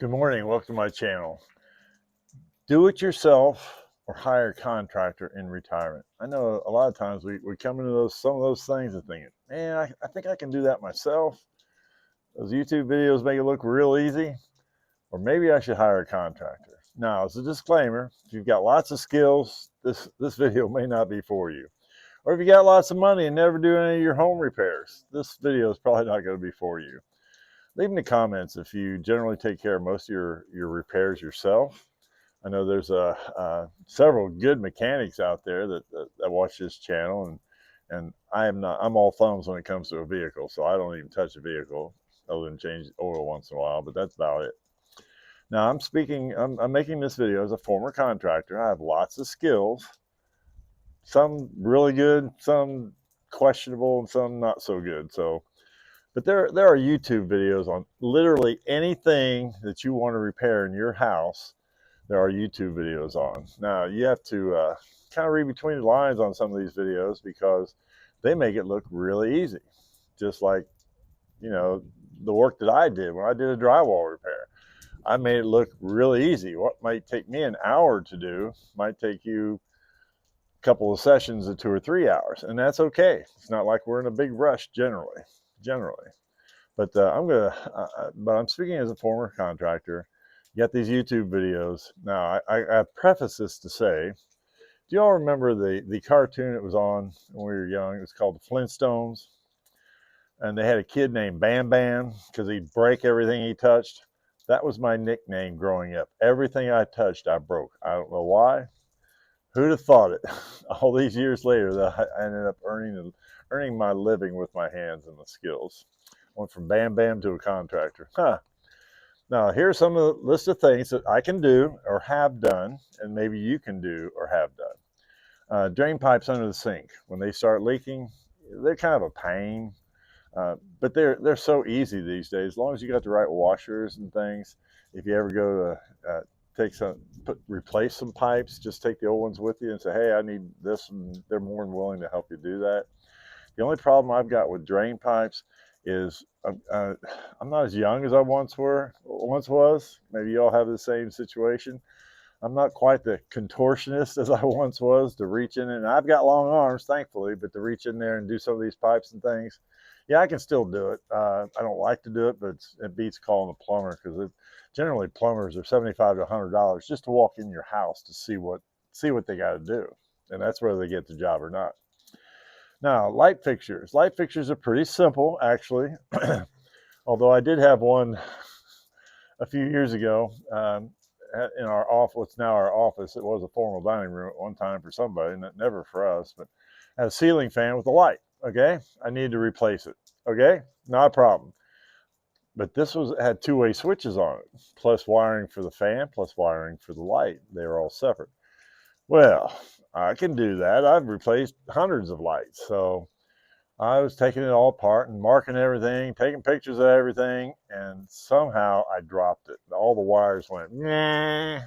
Good morning. Welcome to my channel. Do it yourself or hire a contractor in retirement. I know a lot of times we come into some of those things and thinking, man, I think I can do that myself. Those YouTube videos make it look real easy, or maybe I should hire a contractor. Now, as a disclaimer, if you've got lots of skills, this video may not be for you. Or if you got lots of money and never do any of your home repairs, this video is probably not going to be for you. Leave in the comments if you generally take care of most of your repairs yourself. I know there's several good mechanics out there that watch this channel, and I am not. I'm all thumbs when it comes to a vehicle, so I don't even touch a vehicle other than change oil once in a while. But that's about it. Now I'm making this video as a former contractor. I have lots of skills, some really good, some questionable, and some not so good. But there are YouTube videos on literally anything that you want to repair in your house. There are YouTube videos on. Now you have to kind of read between the lines on some of these videos because they make it look really easy. Just like, the work that I did when I did a drywall repair. I made it look really easy. What might take me an hour to do might take you a couple of sessions of 2 or 3 hours, and that's okay. It's not like we're in a big rush generally. But but I'm speaking as a former contractor. You got these YouTube videos. Now, I preface this to say, do you all remember the cartoon that was on when we were young? It was called the Flintstones. And they had a kid named Bam Bam because he'd break everything he touched. That was my nickname growing up. Everything I touched, I broke. I don't know why. Who'd have thought it? All these years later, that I ended up earning my living with my hands and the skills. Went from Bam Bam to a contractor. Huh. Now, here's some of the list of things that I can do or have done, and maybe you can do or have done. Drain pipes under the sink. When they start leaking, they're kind of a pain, but they're so easy these days. As long as you got the right washers and things. If you ever go to replace some pipes, just take the old ones with you and say, hey, I need this, and they're more than willing to help you do that. The only problem I've got with drain pipes is I'm not as young as I once was. Maybe you all have the same situation. I'm not quite the contortionist as I once was to reach in, and I've got long arms, thankfully, but to reach in there and do some of these pipes and things, yeah, I can still do it. I don't like to do it, but it beats calling a plumber because generally plumbers are $75 to $100 just to walk in your house to see what they got to do, and that's whether they get the job or not. Now, light fixtures. Light fixtures are pretty simple, actually. Although I did have one a few years ago in our office. What's now our office. It was a formal dining room at one time for somebody, never for us. But had a ceiling fan with a light. Okay, I needed to replace it. Okay, not a problem. But this had two-way switches on it, plus wiring for the fan, plus wiring for the light. They were all separate. Well, I can do that. I've replaced hundreds of lights. So I was taking it all apart and marking everything, taking pictures of everything, and somehow I dropped it. All the wires went, nah.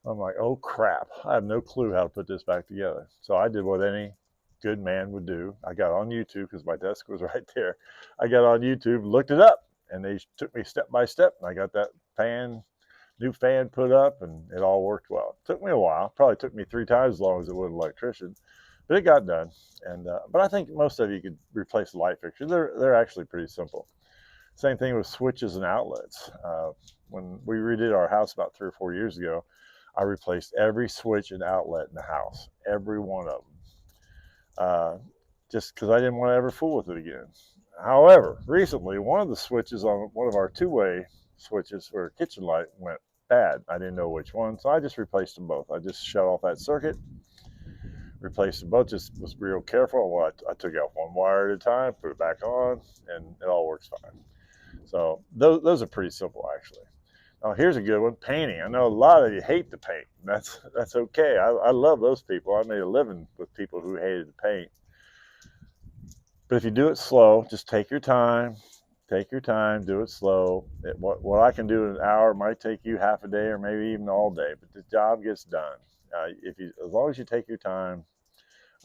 I'm like, oh crap. I have no clue how to put this back together. So I did what any good man would do. I got on YouTube because my desk was right there. I got on YouTube, looked it up, and they took me step by step, and I got that new fan put up, and it all worked well. It took me a while. Probably took me 3 times as long as it would an electrician, but it got done. And but I think most of you could replace light fixtures. They're actually pretty simple. Same thing with switches and outlets. When we redid our house about 3 or 4 years ago, I replaced every switch and outlet in the house, every one of them, just because I didn't want to ever fool with it again. However, recently, one of the switches on one of our two-way switches for a kitchen light went bad. I didn't know which one, so I just replaced them both. I just shut off that circuit, replaced them both, just was real careful. Well, I took out one wire at a time, put it back on, and it all works fine. So those are pretty simple, actually. Now, here's a good one, painting. I know a lot of you hate to paint. That's okay. I love those people. I made a living with people who hated to paint. But if you do it slow, just take your time, do it slow. What I can do in an hour might take you half a day or maybe even all day, but the job gets done. As long as you take your time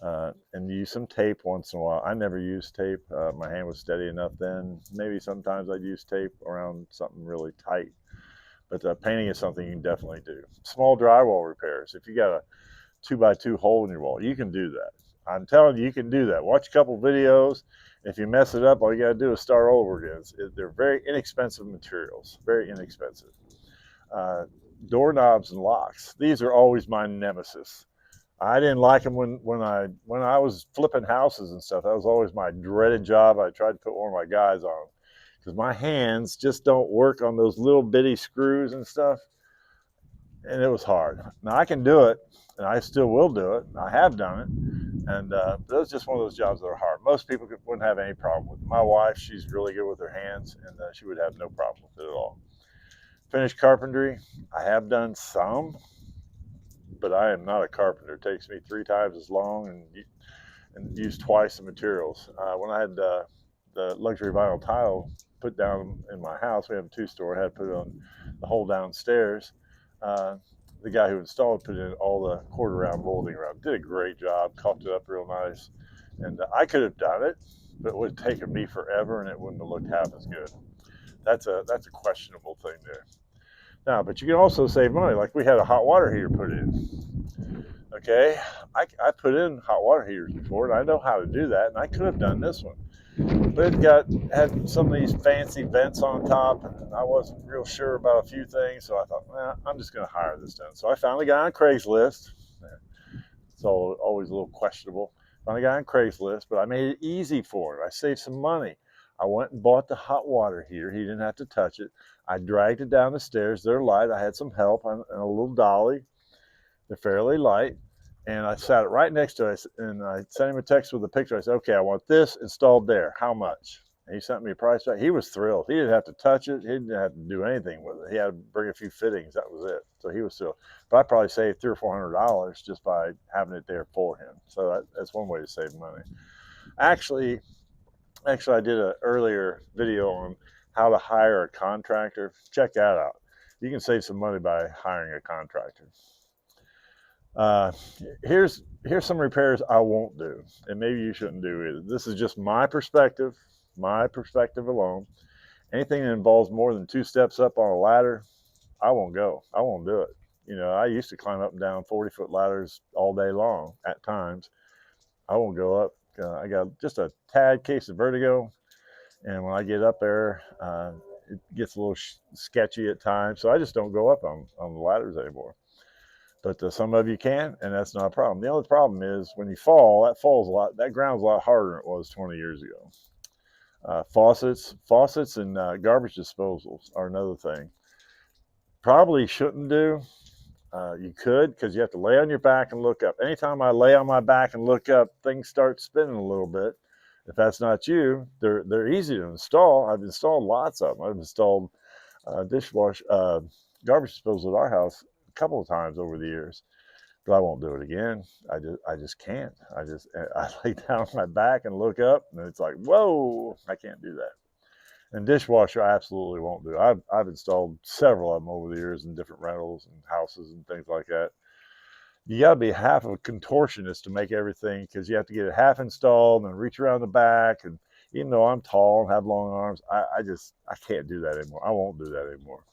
and use some tape once in a while. I never used tape. My hand was steady enough then. Maybe sometimes I'd use tape around something really tight. But painting is something you can definitely do. Small drywall repairs. If you got a 2x2 hole in your wall, you can do that. I'm telling you, you can do that. Watch a couple videos. If you mess it up, all you got to do is start over again. They're very inexpensive materials, very inexpensive. Uh, Doorknobs and locks. These are always my nemesis. I didn't like them when I was flipping houses and stuff. That was always my dreaded job. I tried to put one of my guys on because my hands just don't work on those little bitty screws and stuff, and it was hard. Now I can do it, and I still will do it. I have done it, and that was just one of those jobs that are hard. Most people wouldn't have any problem with it. My wife, she's really good with her hands, and she would have no problem with it at all. Finished carpentry, I have done some, but I am not a carpenter. It takes me 3 times as long and use twice the materials. When I had the luxury vinyl tile put down in my house, we have a 2-story, I had to put it on the whole downstairs. The guy who installed put in all the quarter round molding around, did a great job, caulked it up real nice. And I could have done it, but it would have taken me forever and it wouldn't have looked half as good. That's a questionable thing there. Now, but you can also save money. Like we had a hot water heater put in. Okay, I put in hot water heaters before, and I know how to do that, and I could have done this one. But it had some of these fancy vents on top, and I wasn't real sure about a few things, so I thought, I'm just going to hire this done. So I found a guy on Craigslist. It's always a little questionable. Found a guy on Craigslist, but I made it easy for him. I saved some money. I went and bought the hot water heater. He didn't have to touch it. I dragged it down the stairs. They're light. I had some help and a little dolly. They're fairly light. And I sat it right next to it, and I sent him a text with a picture. I said, okay, I want this installed there. How much? And he sent me a price back. He was thrilled. He didn't have to touch it. He didn't have to do anything with it. He had to bring a few fittings. That was it. So he was thrilled. But I probably saved $300 or $400 just by having it there for him. So that's one way to save money. Actually, I did an earlier video on how to hire a contractor. Check that out. You can save some money by hiring a contractor. Here's some repairs I won't do, and maybe you shouldn't do either. This is just my perspective alone. Anything that involves more than 2 steps up on a ladder, I won't go. I won't do it. You know, I used to climb up and down 40-foot ladders all day long at times. I won't go up. I got just a tad case of vertigo, and when I get up there, it gets a little sketchy at times, so I just don't go up on the ladders anymore. But some of you can, and that's not a problem. The only problem is when you fall, that ground's a lot harder than it was 20 years ago. Faucets and garbage disposals are another thing. Probably shouldn't do. You could, because you have to lay on your back and look up. Anytime I lay on my back and look up, things start spinning a little bit. If that's not you, they're easy to install. I've installed lots of them. I've installed garbage disposal at our house a couple of times over the years, but I won't do it again. I just can't. I lay down on my back and look up, and it's like, whoa, I can't do that. And dishwasher, I absolutely won't do. I've installed several of them over the years in different rentals and houses and things like that. You got to be half of a contortionist to make everything, because you have to get it half installed and reach around the back. And even though I'm tall and have long arms, I can't do that anymore. I won't do that anymore.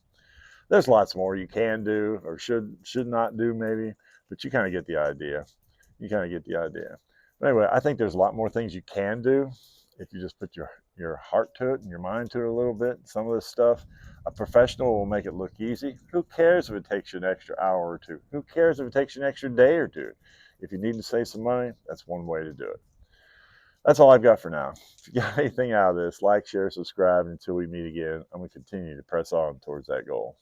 There's lots more you can do or should not do maybe, but you kind of get the idea. But anyway, I think there's a lot more things you can do if you just put your heart to it and your mind to it a little bit. Some of this stuff, a professional will make it look easy. Who cares if it takes you an extra hour or two? Who cares if it takes you an extra day or two? If you need to save some money, that's one way to do it. That's all I've got for now. If you got anything out of this, like, share, subscribe. Until we meet again, I'm going to continue to press on towards that goal.